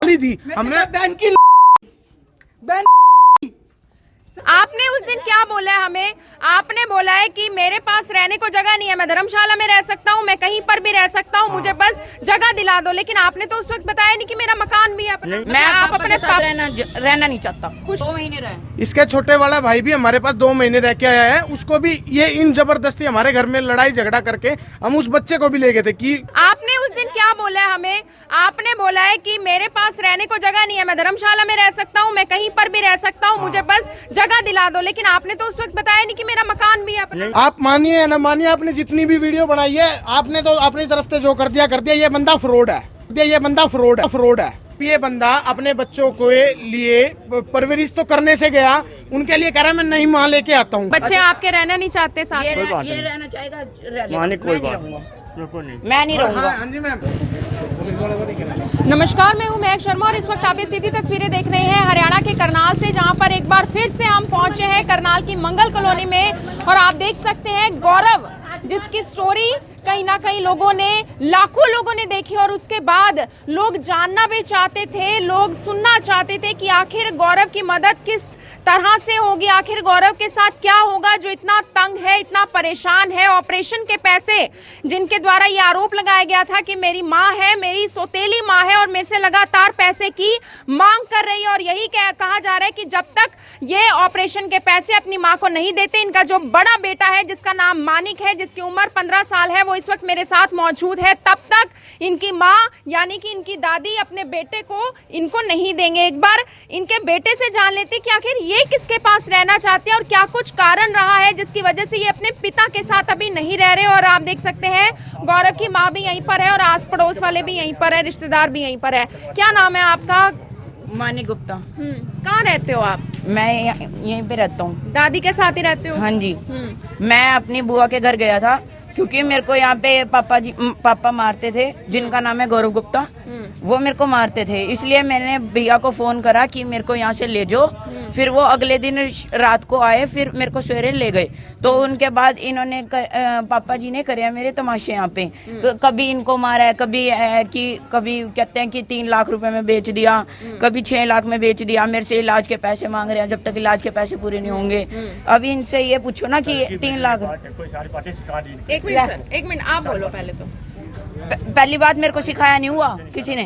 गाली दी हमने। आपने उस दिन क्या बोला है हमें? आपने बोला है कि मेरे पास रहने को जगह नहीं है, मैं धर्मशाला में रह सकता हूँ, मैं कहीं पर भी रह सकता हूँ, मुझे बस जगह दिला दो। लेकिन आपने तो उस वक्त बताया नहीं कि मेरा मकान भी है अपना। मैं आप अपने साथ रहना नहीं चाहता। खुश 2 महीने रहे। इसके छोटे वाला भाई भी हमारे पास 2 महीने रह के आया है, उसको भी ये इन जबरदस्ती हमारे घर में लड़ाई झगड़ा करके हम उस बच्चे को भी ले गए थे। कि आपने उस दिन क्या बोला है हमें? आपने बोला है कि मेरे पास रहने को जगह नहीं है, मैं धर्मशाला में रह सकता हूँ, मैं कहीं पर भी रह सकता हूँ, मुझे बस जगह दिला दो। लेकिन आपने तो उस वक्त बताया नहीं कि मेरा मकान भी है अपना। आप मानिए या ना मानिए, आपने जितनी भी वीडियो बनाई है आपने तो अपनी तरफ से जो कर दिया। ये बंदा फ्रॉड है, ये बंदा फ्रॉड है। ये बंदा अपने बच्चों के लिए परवरिश तो करने से गया, उनके लिए कह रहा मैं नहीं माँ लेके आता हूँ। बच्चे आपके रहना नहीं चाहते साथ में? ये रहना चाहेगा, मैं नहीं रहूंगा। हाँ जी मैम। नमस्कार, मैं हूं महक शर्मा और इस वक्त आप ये सीधी तस्वीरें देख रहे हैं हरियाणा के करनाल से, जहां पर एक बार फिर से हम पहुंचे हैं करनाल की मंगल कॉलोनी में। और आप देख सकते हैं गौरव, जिसकी स्टोरी कहीं ना कहीं लोगों ने, लाखों लोगों ने देखी और उसके बाद लोग जानना भी चाहते थे, लोग सुनना चाहते थे कि आखिर गौरव की मदद किस तरह से होगी, आखिर गौरव के साथ क्या होगा जो इतना तंग है, इतना परेशान है। ऑपरेशन के पैसे जिनके द्वारा ये आरोप लगाया गया था कि मेरी माँ है, मेरी सौतेली माँ है और मेरे से लगातार पैसे की मांग कर रही है। और यही कहा जा रहा है कि जब तक ये ऑपरेशन के पैसे अपनी माँ को नहीं देते, इनका जो बड़ा बेटा है जिसका नाम मानिक है, जिसकी उम्र 15 साल है, वो इस वक्त मेरे साथ मौजूद है, तब तक इनकी माँ यानी कि इनकी दादी अपने बेटे को इनको नहीं देंगे। एक बार इनके बेटे से जान लेते कि आखिर ये किसके पास रहना चाहते हैं और क्या कुछ कारण रहा है जिसकी वजह से ये अपने पिता के साथ अभी नहीं रह रहे। और आप देख सकते हैं गौरव की माँ भी यहीं पर है और आस पड़ोस वाले भी यहीं पर है, रिश्तेदार भी यहीं पर है। क्या नाम है आपका? मानिक गुप्ता। कहाँ रहते हो आप? मैं यहीं पे रहता हूँ। दादी के साथ ही रहते हो? हाँ जी। मैं अपनी बुआ के घर गया था क्योंकि मेरे को यहाँ पे पापा मारते थे, जिनका नाम है गौरव गुप्ता, वो मेरे को मारते थे। इसलिए मैंने भैया को फोन करा कि मेरे को यहाँ से ले जाओ। फिर वो अगले दिन रात को आए, फिर मेरे को सवेरे ले गए। तो उनके बाद इन्होंने पापा जी ने करे मेरे तमाशे यहाँ पे। तो कभी इनको मारा है, कभी कहते हैं कि 3 लाख रुपए में बेच दिया, कभी 6 लाख में बेच दिया। मेरे से इलाज के पैसे मांग रहे हैं, जब तक इलाज के पैसे पूरे नहीं होंगे। अभी इनसे ये पूछो ना कि 3 लाख। एक मिनट आप बोलो पहले। तो पहली बात, मेरे को सिखाया नहीं हुआ किसी ने।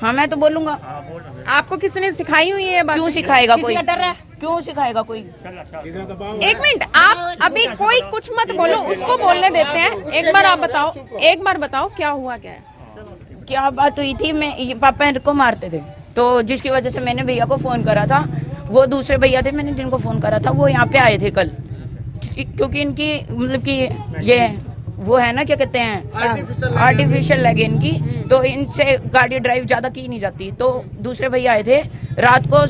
हाँ मैं तो बोलूंगा। आपको किसी ने सिखाई हुई है बात? क्यों सिखाएगा कोई? क्यों सिखाएगा कोई? एक मिनट, आप अभी कोई कुछ मत बोलो, उसको बोलने देते हैं। एक बार बताओ क्या हुआ, क्या है? क्या बात हुई थी? मैं पापा मेरे को मारते थे, तो जिसकी वजह से मैंने भैया को फोन करा था। वो दूसरे भैया थे, मैंने जिनको फोन करा था वो यहाँ पे आए थे कल, क्योंकि इनकी मतलब कि ये वो है ना, क्या कहते हैं, आर्टिफिशियल लगे इनकी, तो इनसे गाड़ी ड्राइव ज्यादा की नहीं जाती। तो दूसरे भैया आए थे रात को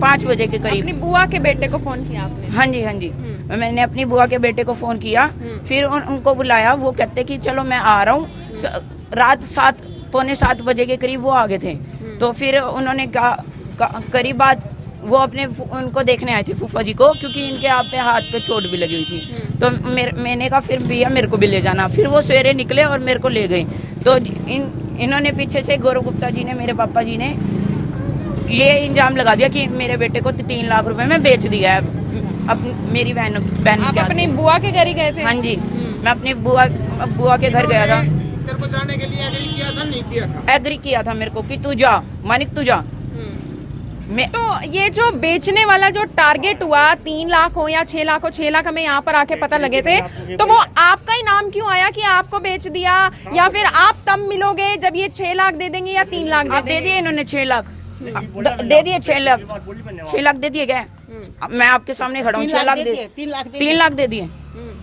5 बजे के करीब। अपनी बुआ के बेटे को फोन किया आपने? हाँ जी। मैंने अपनी बुआ के बेटे को फोन किया, फिर उनको बुलाया। वो कहते कि चलो मैं आ रहा हूँ। रात 7-पौने 7 बजे के करीब वो आ गए थे। तो फिर उन्होंने करीब बात वो अपने उनको देखने आए थे फूफा जी को, क्योंकि इनके आप पे हाथ पे चोट भी लगी हुई थी। तो मैंने कहा फिर भैया मेरे को भी ले जाना। फिर वो सवेरे निकले और मेरे को ले गए। तो इन्होंने पीछे से, गौरव गुप्ता जी ने, मेरे पापा जी ने ये इल्जाम लगा दिया कि मेरे बेटे को 3 लाख रुपए में बेच दिया है मेरी बहन। आप अपनी बुआ के घर ही गए थे? हाँ जी, मैं अपनी बुआ के घर गया था। तेरे को जाने के लिए एग्री किया था, नहीं किया था? एग्री किया था मेरे को कि तू जा मानिक, तू जा। तो ये जो बेचने वाला जो टारगेट हुआ, 3 लाख हो या 6 लाख हो, 6 लाख हमें यहाँ पर आके पता लगे थे, तो वो आपका ही नाम क्यों आया कि आपको बेच दिया? या फिर आप तब मिलोगे जब ये 6 लाख दे देंगे या 3 लाख दे दिए इन्होंने? 6 लाख दे दिए। 6 लाख दे दिए क्या? मैं आपके सामने खड़ा हूँ। 6 लाख दे, 3 लाख दे दिए।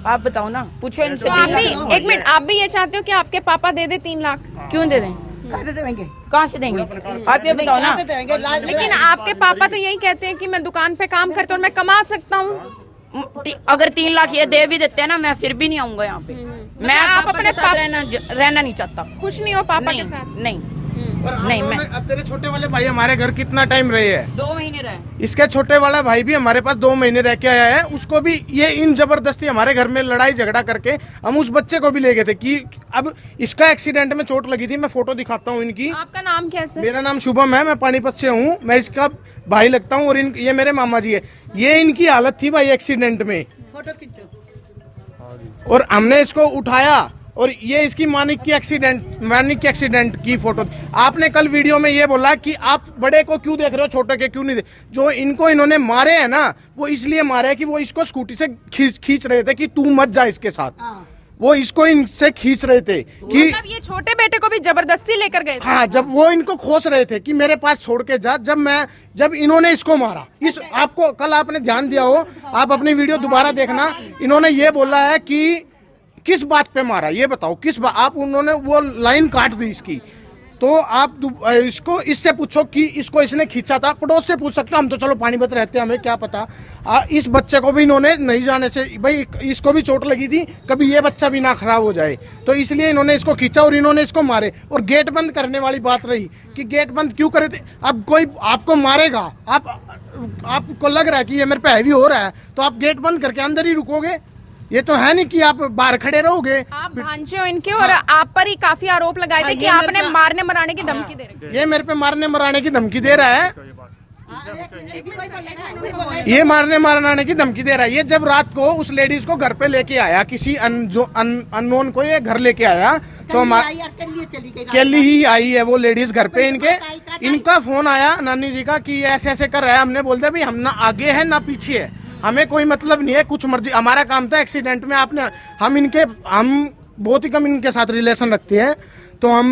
आप बताओ ना, पूछो इनसे। एक मिनट, आप भी ये चाहते हो कि आपके पापा दे दे 3 लाख? क्यों दे दें? कहाँ से देंगे? आप ये बताओ ना। लेकिन आपके पापा तो यही कहते हैं कि मैं दुकान पे काम करता हूँ, मैं कमा सकता हूँ। अगर 3 लाख ये दे भी देते हैं ना, मैं फिर भी नहीं आऊंगा यहाँ पे। मैं आप अपने साथ रहना नहीं चाहता। खुश नहीं हो पापा के साथ? नहीं। नहीं मैं अब तेरे छोटे वाले भाई हमारे घर कितना टाइम रहे हैं? 2 महीने रहे। इसके छोटे वाला भाई भी हमारे पास 2 महीने रह के आया है। उसको भी ये इन जबरदस्ती हमारे घर में लड़ाई झगड़ा करके हम उस बच्चे को भी ले गए थे कि अब इसका एक्सीडेंट में चोट लगी थी। मैं फोटो दिखाता हूँ इनकी। आपका नाम क्या है सर? मेरा नाम शुभम है, मैं पानीपत से हूँ। मैं इसका भाई लगता हूँ और ये मेरे मामा जी है। ये इनकी हालत थी भाई एक्सीडेंट में, और हमने इसको उठाया और ये इसकी मानिक की एक्सीडेंट की फोटो। आपने कल वीडियो में ये बोला कि आप बड़े को क्यों देख रहे हो, छोटे के क्यों नहीं जो इनको इन्होंने मारे हैं ना, वो इसलिए मारे हैं कि वो इसको स्कूटी से खींच रहे थे कि तू मत जा इसके साथ। वो इसको इनसे खींच रहे थे कि मतलब ये छोटे बेटे को भी जबरदस्ती लेकर गए थे? हाँ, जब वो इनको खोस रहे थे कि मेरे पास छोड़ के जा, जब इन्होंने इसको मारा। आपको कल आपने ध्यान दिया हो, आप अपनी वीडियो दोबारा देखना। इन्होंने ये बोला है कि किस बात पे मारा, ये बताओ किस बात। आप उन्होंने वो लाइन काट दी इसकी। तो आप इसको इससे पूछो कि इसको इसने खींचा था, पड़ोस से पूछ सकते हो। हम तो चलो पानीपत रहते हैं, हमें क्या पता। इस बच्चे को भी इन्होंने नहीं जाने से, भाई इसको भी चोट लगी थी, कभी ये बच्चा भी ना खराब हो जाए, तो इसलिए इन्होंने इसको खींचा और इन्होंने इसको मारे। और गेट बंद करने वाली बात रही कि गेट बंद क्यों करे थे। अब कोई आपको मारेगा, आपको लग रहा है कि ये मेरे पे हैवी हो रहा है, तो आप गेट बंद करके अंदर ही रुकोगे? ये तो है नहीं कि आप बाहर खड़े रहोगे। आप भांजे हो इनके और आप पर ही काफी आरोप लगाए थे कि आपने मारने मराने की धमकी दे रहे। ये मेरे पे मारने मराने की धमकी दे रहा है। ये मारने मराने की धमकी दे रहा है। ये जब रात को उस लेडीज को घर पे लेके आया, किसी अननोन को ये घर लेके आया, तो केली ही आई है वो लेडीज घर पे। इनका फोन आया नानी जी का कि ऐसे ऐसे कर रहा है। हमने बोल दिया भाई हम ना आगे है ना पीछे है, हमें कोई मतलब नहीं है, कुछ मर्जी। हमारा काम था एक्सीडेंट में हम बहुत ही कम इनके साथ रिलेशन रखते हैं, तो हम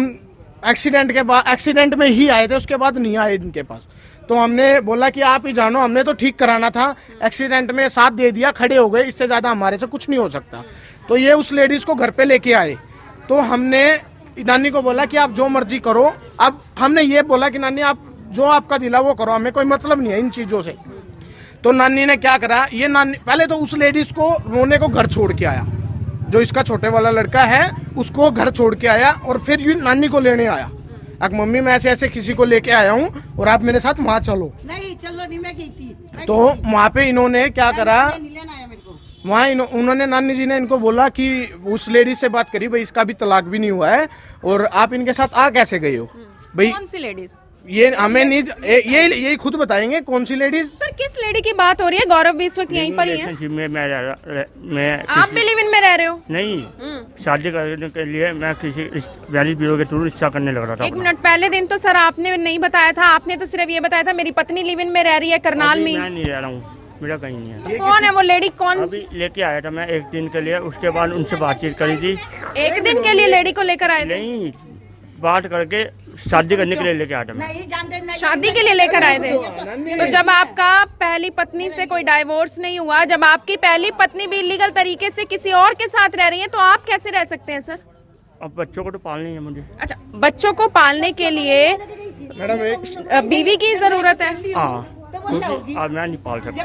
एक्सीडेंट में ही आए थे, उसके बाद नहीं आए इनके पास। तो हमने बोला कि आप ही जानो, हमने तो ठीक कराना था, एक्सीडेंट में साथ दे दिया, खड़े हो गए, इससे ज्यादा हमारे से कुछ नहीं हो सकता। तो ये उस लेडीज को घर पे लेके आए। तो हमने नानी को बोला कि आप जो मर्जी करो। अब हमने ये बोला कि नानी आप जो आपका दिला वो करो, हमें कोई मतलब नहीं है इन चीजों से। तो नानी ने क्या करा, ये नानी पहले तो उस लेडीज को रोने को घर छोड़ के आया, जो इसका छोटे वाला लड़का है उसको घर छोड़ के आया, और फिर ये नानी को लेने आया। अब मम्मी मैं ऐसे ऐसे किसी को लेके आया हूँ और आप मेरे साथ वहाँ चलो। नहीं चलो नहीं, मैं गई थी। तो वहाँ पे इन्होंने क्या करा, वहाँ उन्होंने नानी जी ने इनको बोला कि उस लेडीज से बात करी, भाई इसका भी तलाक भी नहीं हुआ है और आप इनके साथ आ कैसे गई हो भाई। कौन सी लेडीज? ये हमें नहीं, ये खुद बताएंगे कौन सी लेडीज। सर किस लेडी की बात हो रही है? गौरव भी इस वक्त यहीं पर ही है। आप भी लिव इन में रह रहे हो? नहीं, शादी करने के लिए मैं किसी वैली ब्यूरो के थ्रू रिश्ता करने लग रहा था। एक मिनट, पहले दिन तो सर आपने नहीं बताया था, आपने तो सिर्फ ये बताया था मेरी पत्नी लिव इन में रह रही है करनाल में। मैं नहीं रह रहा हूँ, मेरा कहीं नहीं है। तो कौन है वो लेडी? कौन? अभी लेके आया था मैं 1 दिन के लिए, उसके बाद उनसे बातचीत करी थी। 1 दिन के लिए लेडी को लेकर आए थे? नहीं, बात करके शादी करने के लिए लेके आया था मैं। शादी के लिए लेकर आए थे? तो जब आपका पहली पत्नी से कोई डाइवोर्स नहीं हुआ, जब आपकी पहली पत्नी भी इलीगल तरीके से किसी और के साथ रह रही है, तो आप कैसे रह सकते हैं सर? अब बच्चों को तो पालनी है मुझे। अच्छा, बच्चों को पालने के लिए मैडम बीवी की जरूरत है। हाँ, क्योंकि अब मैं नहीं पाल सकता।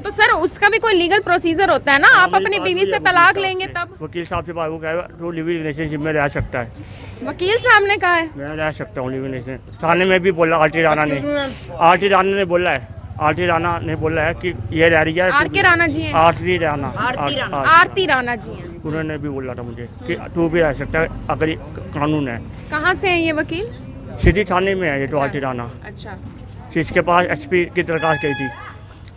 तो सर उसका भी कोई लीगल प्रोसीजर होता है ना, आप अपनी बीवी से तलाक लेंगे तब? वकील साहब से बात, वो कहेगा तो लिविंग रिलेशनशिप में रह सकता है। वकील साहब ने कहा है मैं रह सकता हूँ लिविंग रिलेशनशिप। थाने में भी बोला आरटी राणा ने बोला है, आरती राणा ने बोला है कि ये रह रही है। आर.के. राणा जी हैं? आरती राणा जी हैं। उन्होंने भी बोला था मुझे कि तू भी रह सकता है अगर कानून है। कहाँ से है ये वकील? सिटी थाने में है ये तो आरती राणा। अच्छा, इसके पास एसपी की दरखास्त की थी,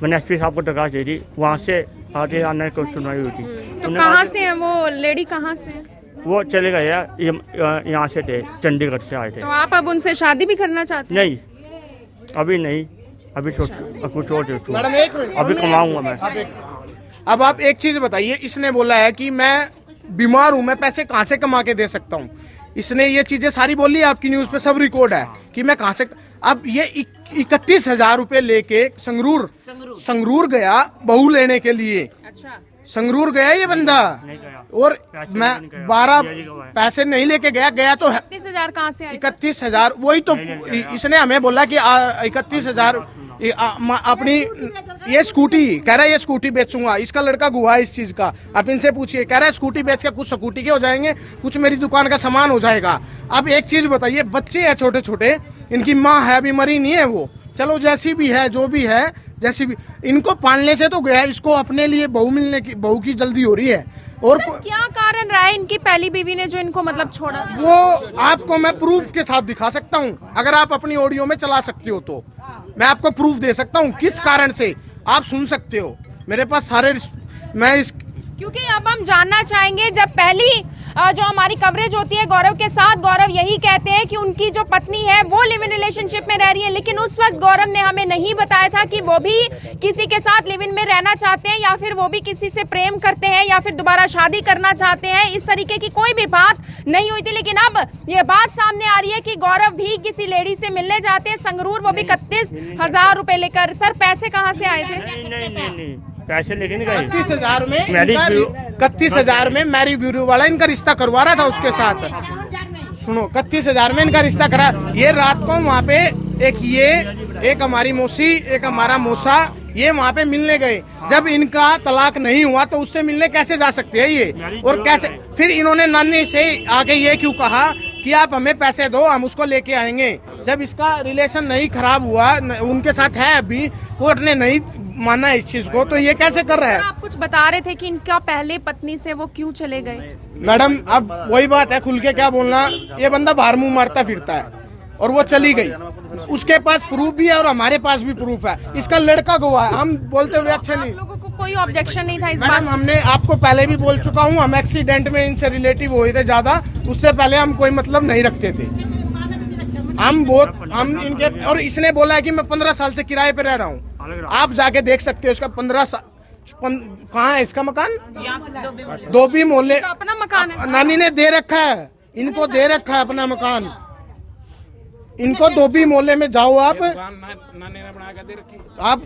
मैंने एसपी साहब को दरखास्त दी थी, वहाँ से आरती राणा को सुनवाई हुई थी। तो कहाँ से है वो लेडी? कहाँ से है वो? चले गए यहाँ से थे, चंडीगढ़ से आए थे। तो आप अब उनसे शादी भी करना चाहते हैं? नहीं, अभी नहीं, अभी कुछ और मैडम एक मिनट, अभी कमाऊंगा मैं। अब आप एक चीज बताइए, इसने बोला है कि मैं बीमार हूँ, मैं पैसे कहाँ से कमा के दे सकता हूँ। इसने ये चीजें सारी बोली है, आपकी न्यूज पे सब रिकॉर्ड है कि मैं कहाँ से। अब ये 31,000 रुपए लेके संगरूर गया बहू लेने के लिए। अच्छा, संगरूर गया ये बंदा, नहीं गया। और पैसे मैं नहीं गया। 12 ये गवाह है। पैसे नहीं लेके गया तो 31,000 कहाँ से आए? 31,000, वही तो इसने हमें बोला कि 31,000 अपनी ये स्कूटी, कह रहा है ये स्कूटी बेचूंगा, इसका लड़का गुआ है इस चीज का। आप इनसे पूछिए, कह रहा है स्कूटी बेच के कुछ स्कूटी के हो जाएंगे, कुछ मेरी दुकान का सामान हो जाएगा। अब एक चीज बताइए, बच्चे हैं छोटे छोटे, इनकी माँ है, अभी मरी नहीं है वो, चलो जैसी भी है, जो भी है, जैसी भी, इनको पालने से तो गया, इसको अपने लिए बहू की जल्दी हो रही है। और सर, क्या कारण रहा है इनकी पहली बीवी ने जो इनको मतलब छोड़ा? वो आपको मैं प्रूफ के साथ दिखा सकता हूँ, अगर आप अपनी ऑडियो में चला सकते हो तो मैं आपको प्रूफ दे सकता हूँ किस कारण से, आप सुन सकते हो मेरे पास सारे। मैं इस क्योंकि अब हम जानना चाहेंगे, जब पहली जो हमारी कवरेज होती है गौरव के साथ, गौरव यही कहते हैं कि उनकी जो पत्नी है वो लिव इन रिलेशनशिप में रह रही है, लेकिन उस वक्त गौरव ने हमें नहीं बताया था कि वो भी किसी के साथ लिव इन में रहना चाहते हैं, या फिर वो भी किसी से प्रेम करते हैं, या फिर दोबारा शादी करना चाहते हैं। इस तरीके की कोई भी बात नहीं हुई थी, लेकिन अब ये बात सामने आ रही है कि गौरव भी किसी लेडी से मिलने जाते हैं संगरूर, वो भी 31,000 रुपए लेकर। सर, पैसे कहाँ से आए थे? नहीं, पैसे लेके नहीं गए। 31,000 में, मैरिज 31,000 में मैरिज ब्यूरो वाला इनका रिश्ता करवा रहा था उसके साथ। सुनो, 31,000 में इनका रिश्ता करा। ये रात को वहाँ पे एक हमारी मौसी, एक हमारा मौसा, ये वहाँ पे मिलने गए। जब इनका तलाक नहीं हुआ तो उससे मिलने कैसे जा सकते हैं ये? और कैसे फिर इन्होंने नानी से आके ये क्यों कहा कि आप हमें पैसे दो, हम उसको लेके आएंगे? जब इसका रिलेशन नहीं खराब हुआ, उनके साथ है अभी, कोर्ट ने नहीं माना इस चीज को, तो ये कैसे कर रहा है? आप कुछ बता रहे थे कि इनका पहले पत्नी से वो क्यों चले गए? मैडम, अब वही बात है, खुल के क्या बोलना। ये बंदा बाहर मुंह मारता फिरता है और वो चली गई, उसके पास प्रूफ भी है और हमारे पास भी प्रूफ है। इसका लड़का गवाह है, हम बोलते हुए अच्छे नहीं। आप लोगों को कोई ऑब्जेक्शन नहीं था इस बात मैडम, से? हमने आपको पहले भी बोल चुका हूँ, हम एक्सीडेंट में इनसे रिलेटिव हुए थे ज्यादा, उससे पहले हम कोई मतलब नहीं रखते थे। हम इनके, और इसने बोला है कि मैं 15 साल से किराए पे रह रहा हूँ। आप जाके देख सकते हो इसका 15 साल। कहाँ है इसका मकान? धोबी मोहल्ले। अपना मकान है? नानी ने दे रखा है, इनको दे रखा है अपना मकान। इनको धोबी मोहल्ले में जाओ, आप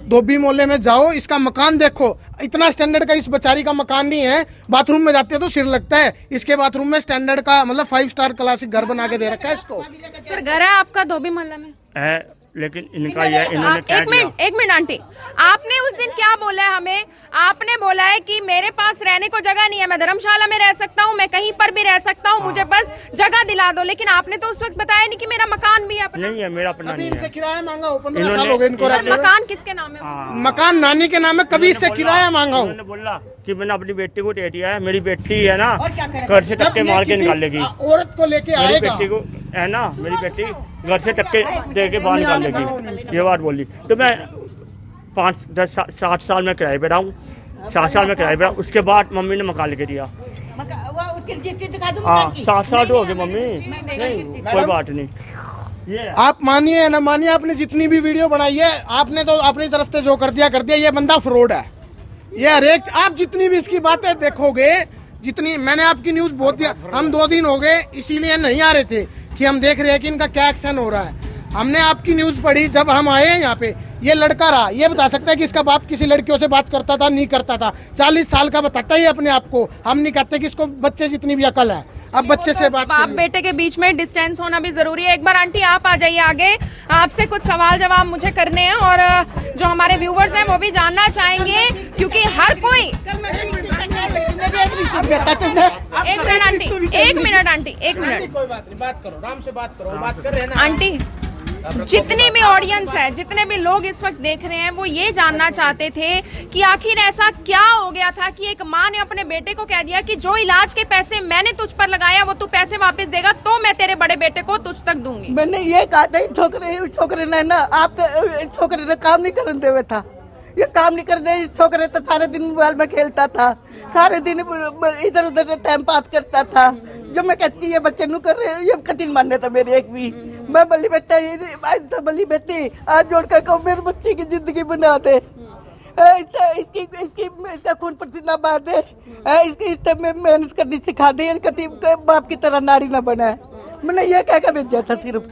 धोबी मोहल्ले में जाओ, इसका मकान देखो। इतना स्टैंडर्ड का इस बेचारी का मकान नहीं है, बाथरूम में जाते हो तो सिर लगता है। इसके बाथरूम में स्टैंडर्ड का मतलब 5 स्टार क्लासिक घर बना के दे रखा है इसको। सर, घर है आपका धोबी मोहल्ला में? है, लेकिन इनका ये इन्होंने क्या एक मिनट आंटी, आपने उस दिन क्या बोला है हमें? आपने बोला है कि मेरे पास रहने को जगह नहीं है, मैं धर्मशाला में रह सकता हूँ, मैं कहीं पर भी रह सकता हूँ, मुझे बस जगह दिला दो। लेकिन आपने तो उस वक्त बताया नहीं कि मेरा मकान भी है अपना। नहीं है, मेरा अपना अभी नहीं इनसे है। किराया मांगा हो, 15 साल हो गए इनको रहते हुए। मकान किसके नाम है? मकान नानी के नाम है, कभी इससे किराया मांगा हो। उन्होंने बोला कि मैंने अपनी बेटी को दे दिया है, मेरी बेटी है ना, घर से टक्के मार के निकाल लेगी। औरत को लेके मेरी आएगा, बेटी को है ना, मेरी बेटी घर से टक्के दे के बाहर निकाल लेगी, ये बात बोली। तो मैं 5-10-7 साल में किराए पे रहा हूँ, 7 साल में किराए पे रहा। उसके बाद मम्मी ने मकान लेके दिया। हाँ, 7 साल हो गए मम्मी। नहीं, कोई बात नहीं। ये आप मानिए या ना मानिए, आपने जितनी भी वीडियो बनाई है, आपने तो अपनी तरफ से जो कर दिया। ये बंदा फ्रॉड है। ये हरेक, आप जितनी भी इसकी बातें देखोगे, जितनी मैंने आपकी न्यूज बहुत दिया, हम 2 दिन हो गए इसीलिए नहीं आ रहे थे कि हम देख रहे हैं कि इनका क्या एक्शन हो रहा है। हमने आपकी न्यूज पढ़ी, जब हम आए यहाँ पे, ये लड़का रहा, ये बता सकता है कि इसका बाप किसी लड़कियों से बात करता था, नहीं करता था। 40 साल का बताता ही अपने आप को। हम नहीं कहते कि इसको बच्चे जितनी भी अकल है, अब बच्चे से बात बाप बेटे के बीच में डिस्टेंस होना भी जरूरी है। एक बार आंटी आप आ जाइए आगे, आपसे कुछ सवाल जवाब मुझे करने हैं, और जो हमारे व्यूवर्स हैं वो भी जानना चाहेंगे, क्योंकि हर कोई। एक मिनट आंटी, कोई बात नहीं, बात करो, आराम से बात करो, बात कर रहे हैं ना आंटी। जितने भी ऑडियंस है, जितने भी लोग इस वक्त देख रहे हैं, वो ये जानना चाहते थे कि आखिर ऐसा क्या हो गया था कि एक माँ ने अपने बेटे को कह दिया कि जो इलाज के पैसे मैंने तुझ पर लगाया वो तू पैसे वापस देगा तो मैं तेरे बड़े बेटे को तुझ तक दूंगी। मैंने ये कहा था, छोकरे ने ना, आप छोकरे ने काम नहीं करने देवे था, ये काम नहीं कर दे। छोकरे तो सारे दिन मोबाइल में खेलता था, सारे दिन इधर उधर टाइम पास करता था। जो मैं कहती है बच्चे नु कर रहे, ये कठिन मानने था मेरे एक भी। मैं बल्ली बेटा, बल्ली बेटी आज जोड़ कर कहूँ मेरे बच्चे की जिंदगी बना दे, इसका खून पसीना बहा दे, इसके मेहनत करनी सिखा दे, बाप की तरह नारी ना बना। मैंने ये कह कर भेजा था सिर्फ।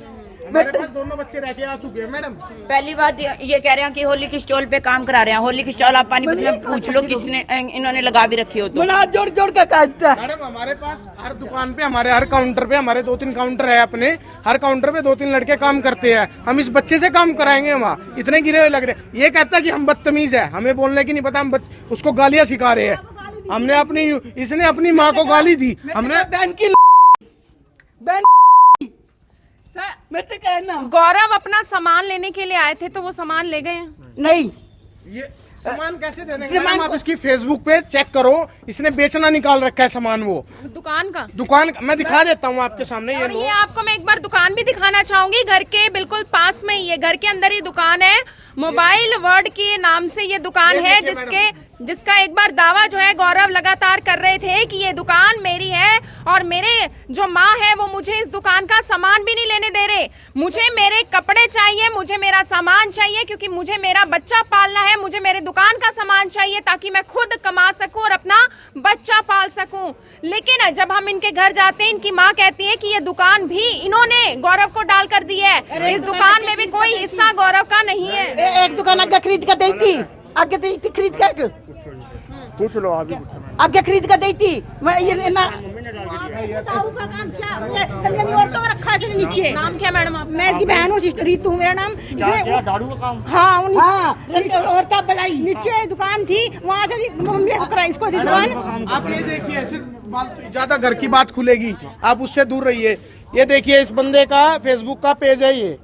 हमारे पास दोनों बच्चे रह के आ चुके हैं मैडम। पहली बात ये कह रहे हैं कि होली की स्टॉल पे काम करा रहे हैं। होली की स्टॉल आप पानीपत में पूछ लो किसने इन्होंने लगा भी रखी हो तो। मुला जोड़ जोड़ के काटता है। मैडम हमारे पास हर दुकान पे, हमारे हर काउंटर पे, हमारे 2-3 काउंटर है अपने, हर काउंटर पे 2-3 लड़के काम करते हैं। हम इस बच्चे से काम कराएंगे वहाँ? इतने गिरे हुए लग रहे। ये कहता है कि हम बदतमीज है, हमें बोलने की नहीं पता, हम उसको गालियां सिखा रहे हैं। हमने अपनी, इसने अपनी माँ को गाली दी, हमने बहन की बहन सर मेरे से कहना गौरव अपना सामान लेने के लिए आए थे तो वो सामान ले गए हैं। नहीं, ये सामान कैसे दे देंगे मैडम? आप इसकी फेसबुक पे चेक करो, इसने बेचना निकाल रखा है सामान। वो दुकान का मैं दिखा देता हूँ आपके सामने। और ये आपको मैं एक बार दुकान भी दिखाना चाहूंगी। घर के बिल्कुल पास में ही है, घर के अंदर ही दुकान है। मोबाइल वर्ल्ड के नाम से ये दुकान है, जिसका एक बार दावा जो है गौरव लगातार कर रहे थे कि ये दुकान मेरी है और मेरे जो माँ है वो मुझे इस दुकान का सामान भी नहीं लेने दे रहे। मुझे मेरे कपड़े चाहिए, मुझे मेरा सामान चाहिए, क्योंकि मुझे मेरा बच्चा पालना है। मुझे मेरे दुकान का सामान चाहिए ताकि मैं खुद कमा सकूं और अपना बच्चा पाल सकूं। लेकिन जब हम इनके घर जाते हैं, इनकी माँ कहती है कि ये दुकान भी इन्होंने गौरव को डाल कर दी है। इस दुकान में भी कोई हिस्सा गौरव का नहीं है। एक दुकान आगे खरीद कर दी थी, आगे दी थी खरीद कर, पूछ लो अभी। आगे खरीद कर दी थी। मैं ये ना नीचे नाम क्या मैडम आप? मैं इसकी बहन हूँ, रीतू मेरा नाम। दारू का काम। हाँ औरता बुलाई नीचे दुकान थी, वहाँ से मम्मी को कराई इसको दुकान। आप ये देखिए, सिर्फ ज्यादा घर की बात खुलेगी, आप उससे दूर रहिए। ये देखिए, इस बंदे का फेसबुक का पेज है ये,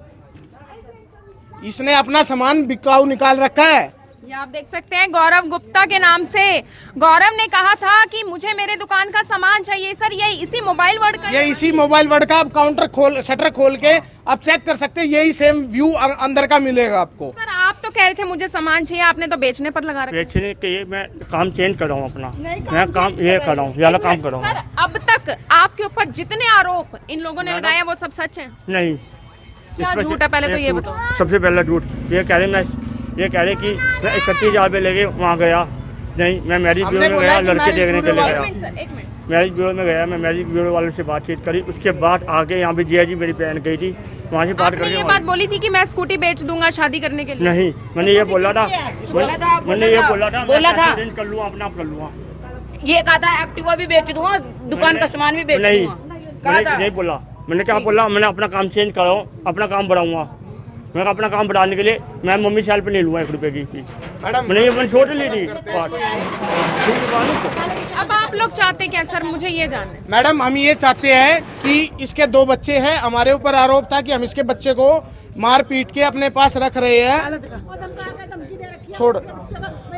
इसने अपना सामान बिकाऊ निकाल रखा है। ये आप देख सकते हैं गौरव गुप्ता के नाम से। गौरव ने कहा था कि मुझे मेरे दुकान का सामान चाहिए। सर ये इसी मोबाइल वर्ल्ड का, ये इसी मोबाइल वर्ल्ड का आप काउंटर शटर खोल के आप चेक कर सकते हैं, यही सेम व्यू अंदर का मिलेगा आपको। सर आप तो कह रहे थे मुझे सामान चाहिए, आपने तो बेचने पर लगा रखा। बेचने के लिए मैं काम चेंज कर रहा हूँ अपना, मैं काम ये कर रहा हूँ, ये काम कर रहा हूँ। सर अब तक आपके ऊपर जितने आरोप इन लोगों ने लगाए वो सब सच है? नहीं, क्या झूठ है पहले तो ये बताओ। सबसे पहला झूठ ये कह रहे कि मैं 31,000 पे लेके वहाँ गया। नहीं, मैं मैरिज ब्यूरो में गया, लड़के देखने के लिए गया। एक मिनट। मैरिज ब्यूरो में गया, मैं मैरिज ब्यूरो वालों से बातचीत करी। उसके बाद आगे यहाँ पे जिया जी मेरी बहन गई थी, वहाँ से बात आपने करके ये बात बोली थी कि मैं स्कूटी बेच दूंगा शादी करने के लिए? नहीं, मैंने ये बोला था, मैंने ये बोला था कर लूँगा, अपना आप कर लूँगा। ये कहा था एक्टिवा भी बेच दूंगा, दुकान का सामान भी बेच नहीं, दूंगा। नहीं बोला। मैंने क्या बोला, मैंने अपना काम चेंज कराऊँ, अपना काम बढ़ाऊंगा। मैं अपना काम बढ़ाने के लिए मैं मम्मी से हेल्प नहीं लूँगा 1 रुपए की। मैंने ये छोड़ ली थी बात। अब आप लोग चाहते क्या सर, मुझे ये जानना है। मैडम हम ये चाहते हैं कि इसके 2 बच्चे हैं, हमारे ऊपर आरोप था कि हम इसके बच्चे को मार पीट के अपने पास रख रहे हैं। छोड़,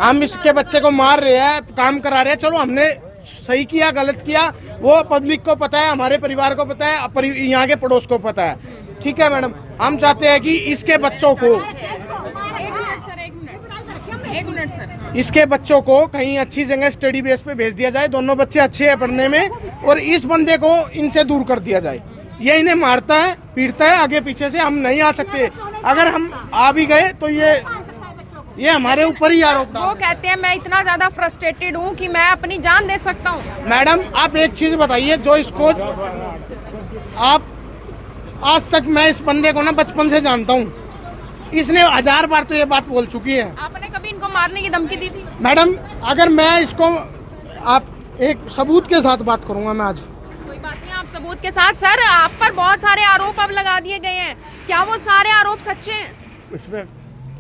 हम इसके बच्चे को मार रहे हैं, काम करा रहे हैं। चलो हमने सही किया गलत किया वो पब्लिक को पता है, हमारे परिवार को पता है, यहाँ के पड़ोस को पता है। ठीक है मैडम, हम चाहते हैं कि इसके बच्चों को, एक मिनट सर, इसके बच्चों को कहीं अच्छी जगह स्टडी बेस पे भेज दिया जाए। दोनों बच्चे अच्छे हैं पढ़ने में, और इस बंदे को इनसे दूर कर दिया जाए। ये इन्हें मारता है, पीटता है आगे पीछे से, हम नहीं आ सकते। अगर हम आ भी गए तो ये हमारे ऊपर ही आरोप वो कहते हैं मैं इतना ज्यादा फ्रस्ट्रेटेड हूँ कि मैं अपनी जान दे सकता हूँ। मैडम आप एक चीज बताइए, जो इसको आप आज तक, मैं इस बंदे को ना बचपन से जानता हूँ, इसने 1000 बार तो ये बात बोल चुकी है। आपने कभी इनको मारने की धमकी दी थी? मैडम अगर मैं इसको, आप एक सबूत के साथ बात करूंगा मैं आज। कोई बात नहीं, आप सबूत के साथ। सर आप पर बहुत सारे आरोप अब लगा दिए गए हैं, क्या वो सारे आरोप सच्चे हैं? उसमें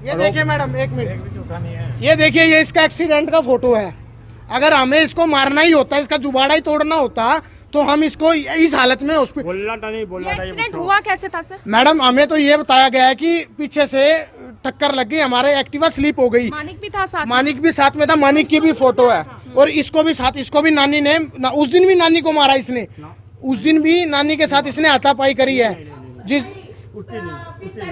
ये देखिए मैडम, 1 मिनट, ये देखिए, ये इसका एक्सीडेंट का फोटो है। अगर हमें इसको मारना ही होता, इसका जुबाड़ा ही तोड़ना होता, तो हम इसको इस हालत में हॉस्पिटल। बोलना था एक्सीडेंट हुआ कैसे था सर? मैडम हमें तो ये बताया गया है कि पीछे से टक्कर लग गई, हमारे एक्टिवा स्लिप हो गई। मानिक भी था साथ? मानिक भी साथ में था, मानिक की भी फोटो है, और इसको भी साथ, इसको भी नानी ने उस दिन भी नानी को मारा इसने, उस दिन भी नानी के साथ इसने हाथापाई करी है।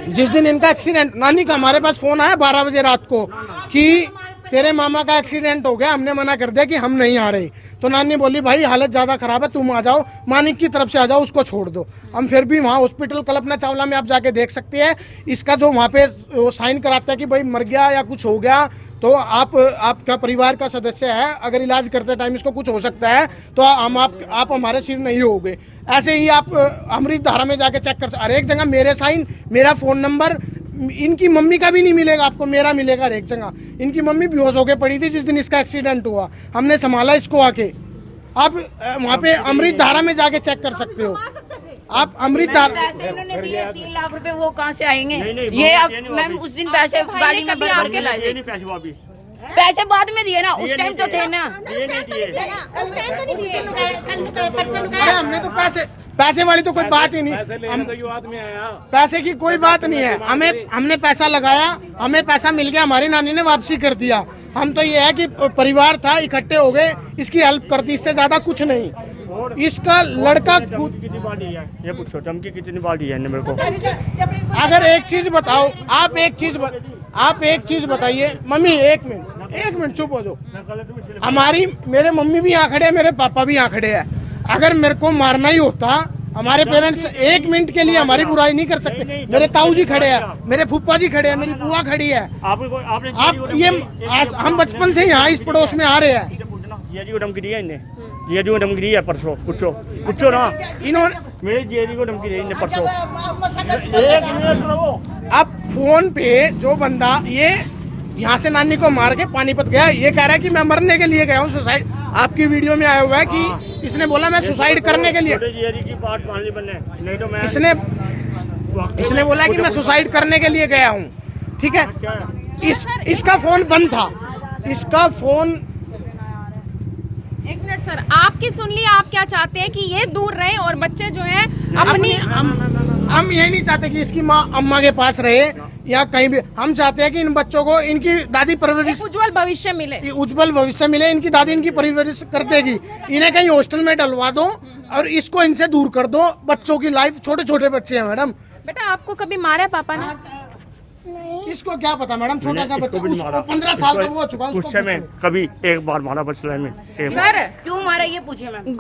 जिस दिन इनका एक्सीडेंट, नानी का हमारे पास फोन आया 12 बजे रात को कि तेरे मामा का एक्सीडेंट हो गया, हमने मना कर दिया कि हम नहीं आ रहे। तो नानी बोली भाई हालत ज्यादा खराब है, तुम आ जाओ, मानिक की तरफ से आ जाओ, उसको छोड़ दो। हम फिर भी वहाँ हॉस्पिटल कल्पना चावला में आप जाके देख सकते हैं, इसका जो वहाँ पे वो साइन कराता है कि भाई मर गया या कुछ हो गया, तो आपका परिवार का सदस्य है, अगर इलाज करते टाइम इसको कुछ हो सकता है तो आप हमारे सिर नहीं होगे। ऐसे ही आप अमृत धारा में जाके चेक कर, हर एक जगह मेरे साइन, मेरा फोन नंबर, इनकी मम्मी का भी नहीं मिलेगा आपको, मेरा मिलेगा हर एक जगह। इनकी मम्मी बेहोश होकर पड़ी थी जिस दिन इसका एक्सीडेंट हुआ, हमने संभाला इसको आके। आप वहाँ पे अमृत धारा में जाके चेक कर सकते हो। आप अमृत धारा पैसे इन्होंने दिए 3 लाख रुपए, वो कहाँ से आएंगे? नहीं, ये अब नहीं, मैम उस दिन पैसे गाड़ी में भर भर के लाए थे। पैसे वापिस पैसे बाद में दिए ना, उस टाइम तो थे ना। ये नहीं दिए। अरे हमने तो पैसे वाली तो कोई बात ही नहीं, पैसे की कोई बात नहीं है। हमने पैसा लगाया, हमें पैसा मिल गया, हमारी नानी ने वापसी कर दिया। हम तो ये है कि परिवार था, इकट्ठे हो गए, इसकी हेल्प कर दी, इससे ज्यादा कुछ नहीं। इसका लड़का कितनी बार दी है ये पूछो, धमकी कितनी बार दी है मेरे को? अगर एक चीज बताओ, आप एक चीज बताइए मम्मी, एक मिनट चुप हो जाओ। मेरे मम्मी भी यहाँ खड़े हैं, मेरे पापा भी यहाँ खड़े हैं। अगर मेरे को मारना ही होता, हमारे पेरेंट्स 1 मिनट के लिए हमारी बुराई नहीं कर सकते। मेरे ताऊ जी खड़े हैं, मेरे फूफा जी खड़े हैं, मेरी बुआ खड़ी है। आप ये हम बचपन से यहाँ इस पड़ोस में आ रहे हैं। जीआजी को धमकी दी है इन्हें, जीआजी को धमकी दी है परसों, पूछो ना, इन्होंने मेरे जीआजी को धमकी दी है इन्हें परसों। 1 मिनट रहो। अब फोन पे जो बंदा ये यहाँ से नानी को मार के पानीपत गया, ये कह रहा है कि मैं मरने के लिए गया हूँ, सुसाइड। आपकी वीडियो में आया हुआ है कि इसने बोला मैं सुसाइड करने के लिए, जीआजी की बात मान ली बनने, नहीं तो मैं इसने बोला कि मैं सुसाइड करने के लिए गया हूँ। ठीक है, इसका फोन बंद था, इसका फोन। एक मिनट सर, आपकी सुन ली, आप क्या चाहते हैं कि ये दूर रहे और बच्चे जो है अपनी हम ये नहीं चाहते कि इसकी माँ अम्मा के पास रहे या कहीं भी। हम चाहते हैं कि इन बच्चों को इनकी दादी परवरिश, उज्जवल भविष्य मिले, उज्जवल भविष्य मिले, इनकी दादी इनकी परवरिश कर देगी। इन्हें कहीं हॉस्टल में डलवा दो और इसको इनसे दूर कर दो। बच्चों की लाइफ, छोटे छोटे बच्चे हैं मैडम। बेटा आपको कभी मारा है पापा ने? इसको क्या पता मैडम, छोटा सा बच्चा, उसको 15 साल का वो हो चुका, उसको में कभी एक बार मारा बचला में। सर क्यों मारा ये पूछे मैम।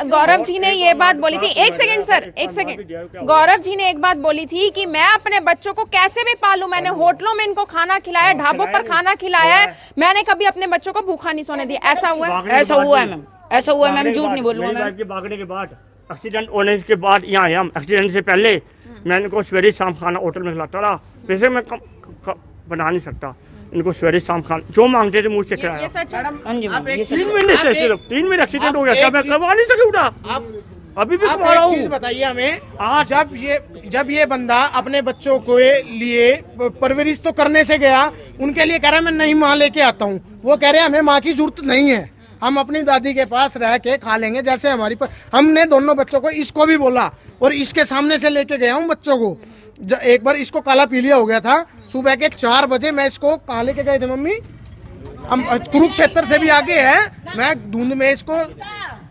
गौरव जी ने ये बात बोली थी, एक सेकंड सर, एक सेकंड। गौरव जी ने एक बात बोली थी कि मैं अपने बच्चों को कैसे भी पालूं, मैंने होटलों में इनको खाना खिलाया, ढाबों पर खाना खिलाया है, मैंने कभी अपने बच्चों को भूखा नहीं सोने दिया। ऐसा हुआ है? ऐसा हुआ है मैम, ऐसा हुआ है मैम, झूठ नहीं बोलूंगा मैम। भागने के बाद, एक्सीडेंट होने के बाद यहाँ आया हम। एक्सीडेंट से पहले मैं इनको सवेरे शाम खाना होटल में खिलाता रहा, वैसे मैं बना नहीं सकता। इनको सवेरे शाम खाना जो मांगते थे मुझसे खिलाया। ये सच है? हाँ जी मैम, ये 3 महीने से, सिर्फ 3 महीने एक्सीडेंट हो गया, क्या मैं करवा नहीं सके उठा? अभी भी कमा रहा एक चीज हूँ। बताइए हमें, जब ये बंदा अपने बच्चों को लिए परवरिश तो करने से गया, उनके लिए कह रहा है मैं नहीं माँ लेके आता हूँ। वो कह रहे हैं हमें माँ की जरूरत नहीं है, हम अपनी दादी के पास रह के खा लेंगे जैसे हमारी हमने दोनों बच्चों को, इसको भी बोला और इसके सामने से लेके गया हूँ बच्चों को। एक बार इसको काला पीलिया हो गया था, सुबह के 4 बजे मैं इसको कहाँ लेके गए थे मम्मी, हम कुरुक्षेत्र से भी आगे है, मैं धुंध में इसको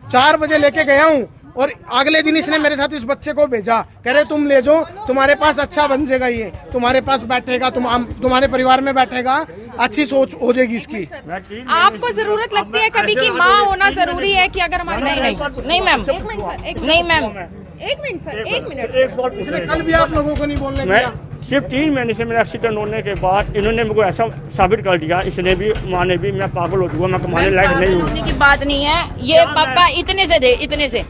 4 बजे लेके गया हूँ और अगले दिन इसने मेरे साथ इस बच्चे को भेजा, कह रहे तुम ले जाओ, तुम्हारे पास अच्छा बन जाएगा, ये तुम्हारे पास बैठेगा, तुम्हारे परिवार में बैठेगा, अच्छी सोच हो जाएगी इसकी। आपको जरूरत लगती है कभी कि माँ होना जरूरी है कि अगर हमारी? नहीं मैम, एक मिनट सर, नहीं मैम, एक मिनट सर, एक मिनट। इसने कल भी आप लोगों को नहीं बोलने मैं दिया। सिर्फ 3 महीने से मेरा एक्सीडेंट होने के बाद इन्होंने मेरे को ऐसा साबित कर दिया, इसने भी, माँ ने भी, मैं पागल हो चुका, मैं कमाने लायक नहीं हूँ। होने की बात नहीं है, ये पापा इतने से थे, इतने से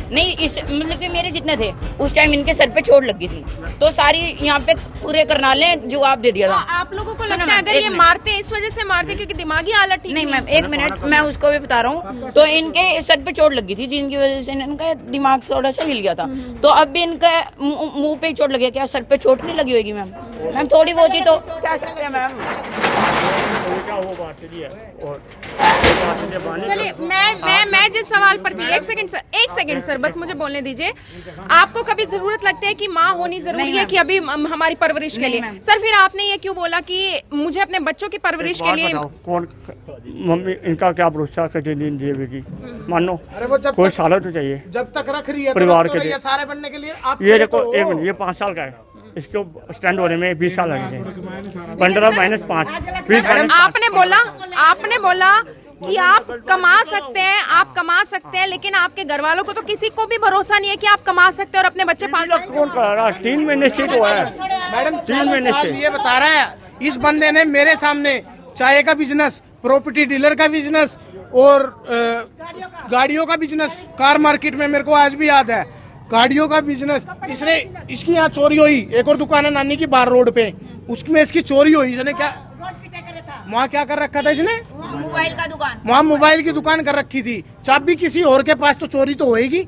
नहीं, इस मतलब कि मेरे जितने थे उस टाइम इनके सर पे चोट लगी थी, तो सारी यहाँ पे पूरे करनाले जवाब दे दिया था। आप लोगों को लगता है अगर ये मारते हैं इस वजह से मारते क्योंकि दिमागी हालत ठीक नहीं मैम, 1 मिनट, मैं उसको भी बता रहा हूँ। तो इनके सर पे चोट लगी थी जिनकी वजह से इनका दिमाग थोड़ा सा हिल गया था, तो अब भी इनका मुंह पे चोट लगी है। क्या सर पे चोट नहीं लगी होगी मैम? मैम थोड़ी बहुत ही तो क्या सकते हैं मैम। चलिए मैं जिस सवाल पर थी, एक सेकंड सर बस मुझे बोलने दीजिए। आपको कभी जरूरत लगती है कि माँ होनी जरूरी है कि अभी हमारी परवरिश के लिए? सर फिर आपने ये क्यों बोला कि मुझे अपने बच्चों की परवरिश के लिए? कौन मम्मी, इनका क्या भरोसा कर देगी? मानो अरे वो जब कोई साल तो चाहिए, जब तक रख रही है परिवार तो के लिए, सारे बनने के लिए आप ये देखो 1 मिनट, ये 5 साल का है, इसको स्टैंड होने में 20 साल लगेंगे, 15 - 5 20। आपने बोला कि आप कमा सकते हैं, लेकिन आपके घर वालों को तो किसी को भी भरोसा नहीं है कि आप कमा सकते हैं और अपने बच्चे पाल सकते हैं। कौन कर रहा? 3 महीने से तो है मैडम, 3 महीने से ये बता रहा है इस बंदे ने मेरे सामने चाय का बिजनेस, प्रॉपर्टी डीलर का बिजनेस और गाड़ियों का बिजनेस, कार मार्केट में, मेरे को आज भी याद है, गाड़ियों का बिजनेस, इसने इसकी यहाँ चोरी हुई। एक और दुकान है नानी की बार रोड पे, उसमें इसकी चोरी हुई। इसने क्या वहाँ क्या कर रखा था इसने? मोबाइल का दुकान, वहाँ मोबाइल की दुकान कर रखी थी। चाबी किसी और के पास तो चोरी तो होएगी,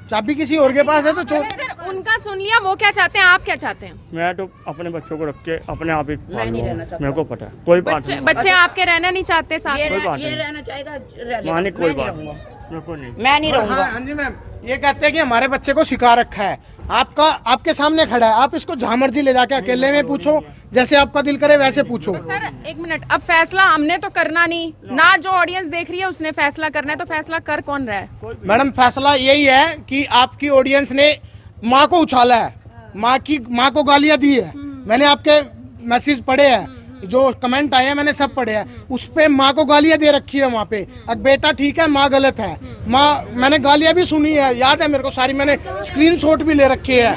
चाबी किसी और के पास है तो चोरी। सर उनका सुन लिया, वो क्या चाहते हैं, आप क्या चाहते हैं? मैं तो अपने बच्चों को रख के अपने आप ही मैं नहीं रहना चाहता। मेरे को पता है, कोई बात बच्चे नहीं। बच्चे आपके रहना नहीं चाहते साथ में? कोई बात ये नहीं। रहना चाहेगा, रह लेगा। माने कोई मैं नहीं बात रहूंगा। मेरे को नहीं। मैं नहीं रहूंगा। हाँ जी मैम, ये कहते हैं कि हमारे बच्चे को सिखा रखा है। आपका आपके सामने खड़ा है, आप इसको जहाँ मर्जी ले जाके अकेले में पूछो, जैसे आपका दिल करे वैसे पूछो। सर एक मिनट, अब फैसला हमने तो करना नहीं ना, जो ऑडियंस देख रही है उसने फैसला करना है, तो फैसला कर कौन रहा है? मैडम फैसला यही है कि आपकी ऑडियंस ने माँ को उछाला है, माँ को गालियाँ दी है। मैंने आपके मैसेज पढ़े हैं, जो कमेंट आए हैं मैंने सब पढ़े हैं, उस पे माँ को गालियाँ दे रखी है वहाँ पे। अब बेटा ठीक है, माँ गलत है। माँ मैंने गालियाँ भी सुनी है, याद है मेरे को सारी, मैंने स्क्रीनशॉट भी ले रखी है,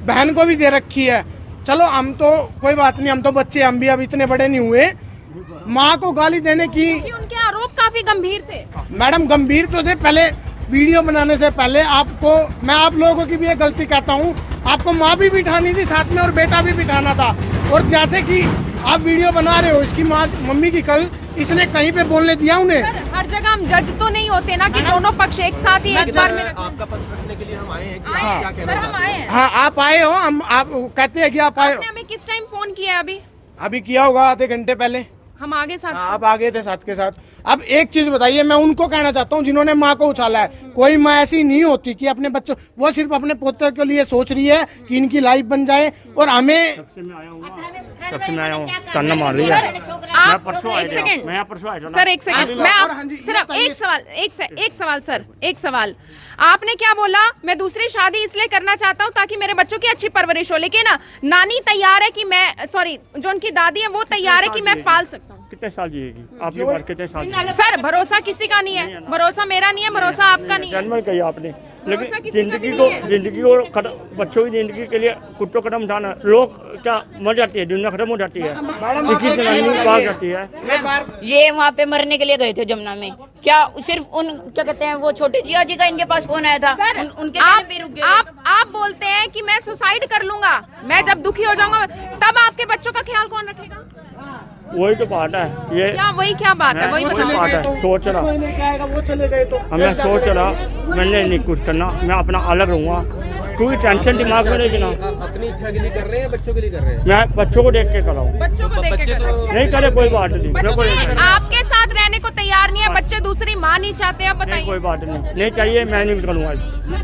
बहन को भी दे रखी है। चलो हम तो कोई बात नहीं, हम तो बच्चे, हम भी अब इतने बड़े नहीं हुए। माँ को गाली देने की, कि उनके आरोप काफी गंभीर थे। मैडम गंभीर तो थे, पहले वीडियो बनाने से पहले आपको, मैं आप लोगों की भी एक गलती कहता हूँ, आपको माँ भी बिठानी थी साथ में और बेटा भी बिठाना था। और जैसे कि आप वीडियो बना रहे हो, इसकी माँ मम्मी की, कल इसने कहीं पे बोलने दिया उन्हें? सर हर जगह हम जज तो नहीं होते ना कि दोनों पक्ष एक साथ ही एक बार में आपका पक्ष रखने के लिए हम आए हैं कि आए आप क्या हैं। कहना सर हम चाहते आए हैं? हैं। हाँ आप आए हो, हम आप कहते हैं कि आप आए हो। आपने हमें किस टाइम फोन किया है? अभी किया होगा आधे घंटे पहले। हम आगे साथ हाँ, आप आ गए थे साथ के साथ। अब एक चीज बताइए, मैं उनको कहना चाहता हूँ जिन्होंने माँ को उछाला है। कोई माँ ऐसी नहीं होती कि अपने बच्चों, वो सिर्फ अपने पोते के लिए सोच रही है कि इनकी लाइफ बन जाए। और हमें सबसे मैं आया हूँ ताना मार रही है। आप परसों आया एक था। सेकंड मैं परसों आया था ना। सर, एक सेकंड, मैं और आप हाँ जी, सिर्फ ये एक सवाल, एक सवाल सर, एक सवाल। आपने क्या बोला? मैं दूसरी शादी इसलिए करना चाहता हूँ ताकि मेरे बच्चों की अच्छी परवरिश हो, लेकिन नानी तैयार है कि मैं, सॉरी जो उनकी दादी है वो तैयार है कि मैं पाल सकता हूँ। कितने साल जिएगी आपकी बार? कितने साल जिएगी? सर भरोसा किसी का नहीं है, भरोसा मेरा नहीं है, भरोसा आपका नहीं है। जन्म कही आपने, भरोसा लेकिन किसी का भी नहीं है। जिंदगी को बच्चों की जिंदगी के लिए कुत्तों कदम उठाना, लोग क्या मर जाती है, दुनिया खत्म हो जाती है, इसी जनानी भाग जाती है। ये वहाँ पे मरने के लिए गए थे जमुना में, क्या सिर्फ उन क्या कहते हैं वो छोटे जिया जी का इनके पास फोन आया था? सर उनके कहने पे रुक गए। आप बोलते हैं कि मैं सुसाइड कर लूंगा, मैं जब दुखी हो जाऊंगा तब आपके बच्चों का ख्याल कौन रखेगा? वही तो बात है ये। क्या वही क्या बात है? वही वो बताओ। बात है, सोच रहा वो चले गए तो हमें सोच रहा मैंने नहीं कुछ करना, मैं अपना अलग रहूंगा, क्योंकि टेंशन दिमाग में रहेगी ना। अपनी इच्छा के लिए कर रहे हैं, बच्चों के लिए कर रहे हैं? मैं बच्चों को देख के कर रहा हूँ। बच्चों को देख के बच्चे करो। तो नहीं करे कोई बात नहीं, मेरे को नहीं बच्चे आपके साथ रहने को तैयार नहीं है, बच्चे दूसरी माँ नहीं चाहते, आप नहीं, कोई बताइए। बात नहीं चाहिए, मैं नहीं करूँगा।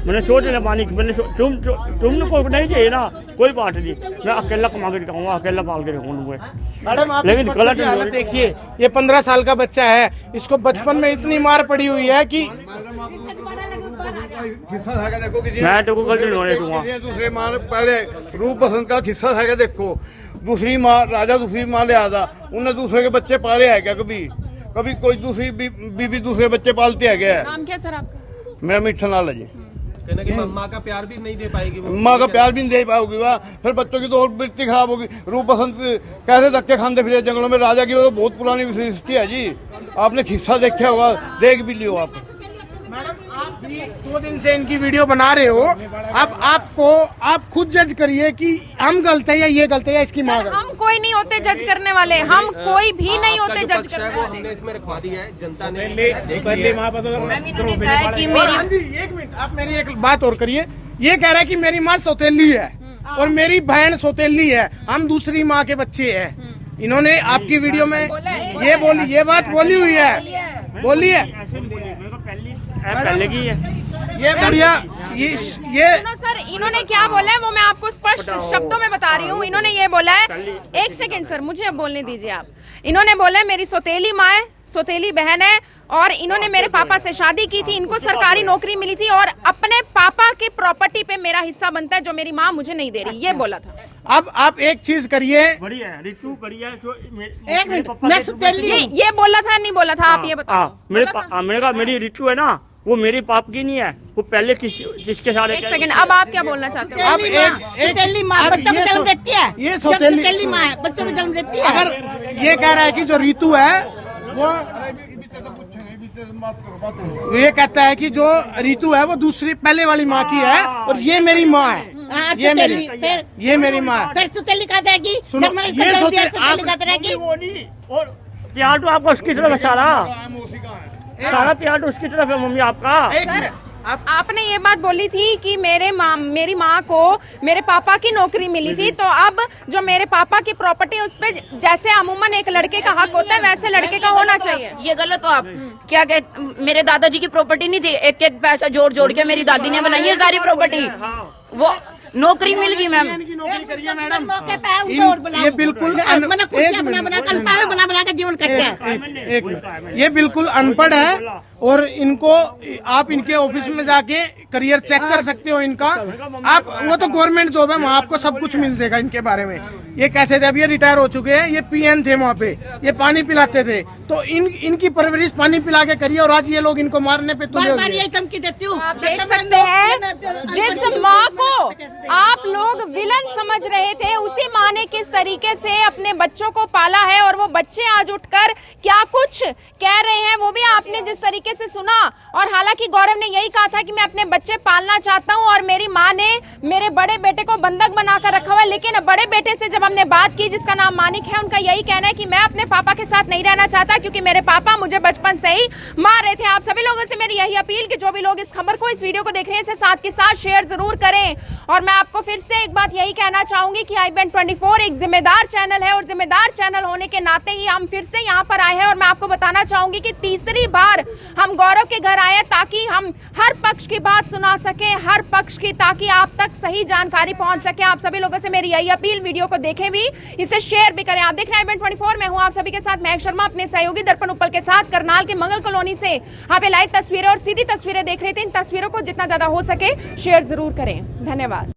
मैंने सोच लिया पानी, मैंने तुमको नहीं चाहिए ना, कोई बात नहीं, मैं अकेला कमा के दिखाऊंगा, अकेला पाल के रखूंगा। मैडम आप लेकिन इस बच्चे गलत की नहीं हालत हो। देखिए, ये 15 साल का बच्चा है, इसको बचपन में इतनी मार पड़ी हुई है कि खिस्सा हैगा देखो कि मैं तो गलती नहीं होने दूंगा। दूसरे माँ ने पहले रूप बसंत का खिस्सा हैगा देखो, दूसरी माँ राजा दूसरी माँ ले आता, उन्हें दूसरे के बच्चे पाले है क्या? कभी कभी कोई दूसरी बीबी दूसरे बच्चे पालते है क्या? नाम क्या सर आपका? मेरा मीठा नाल है जी। कहना कि माँ का प्यार भी नहीं दे पाएगी वो। माँ का प्यार भी नहीं दे पाओगी, वाह फिर बच्चों की तो और वृत्ति खराब होगी। रूप बसंत कैसे धक्के खाते फिरे जंगलों में, राजा की वो तो बहुत पुरानी सृष्टि है जी। आपने खिस्सा देखा होगा, देख भी लियो आप। मैडम आप भी 2 दिन से इनकी वीडियो बना रहे हो, अब आप खुद जज करिए कि हम गलत है या ये गलत है या इसकी माँ गलत है। हम कोई नहीं होते जज करने वाले, हम कोई भी नहीं आपका होते जो जज पक्ष है करने वो वाले। हमने इसमें रखवा दिया है, जनता ने मैम इन्होंने कहा है कि और मेरी हाँ जी, एक मिनट आप मेरी एक बात और करिए। ये कह रहा है कि मेरी माँ सौतेली है और मेरी बहन सौतेली है, हम दूसरी माँ के बच्चे हैं। इन्होंने आपकी वीडियो में ये बात बोली हुई है, बोली है। पहले की है ये बढ़िया, ये सुनो सर, इन्होंने क्या बोला है वो मैं आपको स्पष्ट शब्दों में बता रही हूँ। इन्होंने ये बोला है, एक सेकंड सर मुझे अब बोलने दीजिए आप। इन्होंने बोला है मेरी सौतेली माँ है, सौतेली बहन है, और इन्होंने मेरे पापा से शादी की थी, इनको सरकारी नौकरी मिली थी और अपने पापा की प्रॉपर्टी पे मेरा हिस्सा बनता है जो मेरी माँ मुझे नहीं दे रही, ये बोला था। अब आप एक चीज करिए, बढ़िया है रितु, बढ़िया है। एक मिनट, मैं सौतेली ये बोला था नहीं बोला था, आप ये बताओ। मेरे का मेरी रितु है ना, वो मेरी पाप की नहीं है, वो पहले जिसके साथ। एक सेकंड, अब आप क्या बोलना चाहते हो? अब सौतेली माँ अब बच्चों को ये जन्म देती है, ये जब सौतेली सौतेली माँ है बच्चों को जन्म देती है। अगर ये कह रहा है कि जो रितु है वो ये कहता है कि जो रितु है वो दूसरी पहले वाली माँ की है और ये मेरी माँ है, ये मेरी माँ है। फिर सुतली का देगी सुनो, जब मैंने ये सुतली सोचे दिया, सुतली का रहेगी। वो नहीं, और प्यार तो आपका उसकी तरफ है सारा प्यार तो उसकी तरफ है मम्मी आपका। सर, आपने ये बात बोली थी कि मेरी माँ को मेरे पापा की नौकरी मिली थी, तो अब जो मेरे पापा की प्रॉपर्टी उस पे जैसे अमूमन एक लड़के का हक होता है वैसे लड़के का होना चाहिए। ये गलत हो आप। क्या मेरे दादाजी की प्रॉपर्टी नहीं थी, एक एक पैसा जोड़ जोड़ के मेरी दादी ने बनाई है सारी प्रॉपर्टी। वो नौकरी मिल गई मैम। नौकरी करिए मैडम। मौके पे है, उनको और बुलाओ। ये बिल्कुल मैंने कुर्सियां बना कल्पावे बना के जीवन कटते हैं। एक मिनट, ये बिल्कुल अनपढ़ है और इनको आप इनके ऑफिस में जाके करियर चेक कर सकते हो इनका। आप वो तो गवर्नमेंट जॉब है, वहाँ आपको सब कुछ मिल जाएगा इनके बारे में। ये कैसे थे, अब ये रिटायर हो चुके हैं, ये पीएन थे वहाँ पे, ये पानी पिलाते थे, तो इनकी परवरिश पानी पिला के करिए और आज ये लोग इनको मारने पे तुले हुए हैं। यही धमकी देती हूँ। आप देख सकते हैं जिस माँ को आप लोग विलन समझ रहे थे, उसी माँ ने किस तरीके से अपने बच्चों को पाला है और वो बच्चे आज उठकर क्या कुछ कह रहे हैं वो भी आपने जिस तरीके से सुना। और हालांकि गौरव ने यही कहा था कि मैं अपने बच्चे पालना चाहता हूं और मेरी माँ ने मेरे बड़े बेटे को बंधक बनाकर रखा हुआ है, लेकिन बड़े बेटे से जब हमने बात की जिसका नाम मानिक है, उनका यही कहना है कि मैं अपने पापा के साथ नहीं रहना चाहता क्योंकि मेरे पापा मुझे बचपन से ही मार रहे थे। आप सभी लोगों से मेरी यही अपील कि जो भी लोग इस खबर को, इस वीडियो को देख रहे हैं, इसे साथ के साथ शेयर जरूर करें। और मैं आपको फिर से एक बात यही कहना चाहूंगी कि IBN24 एक जिम्मेदार चैनल है और जिम्मेदार चैनल होने के नाते ही हम फिर से यहाँ पर आए हैं। और मैं आपको बताना चाहूंगी कि तीसरी बार हम गौरव के घर आए ताकि हम हर पक्ष की बात सुना सके, हर पक्ष की, ताकि आप तक सही जानकारी पहुंच सके। आप सभी लोगों से मेरी यही अपील, वीडियो को देखें भी, इसे शेयर भी करें। आप देख रहे हैं IBN24, मैं हूं आप सभी के साथ महक शर्मा, अपने सहयोगी दर्पण उपल के साथ करनाल के मंगल कॉलोनी से आप लाइव तस्वीरें और सीधी तस्वीरें देख रहे थे। इन तस्वीरों को जितना ज्यादा हो सके शेयर जरूर करें। धन्यवाद।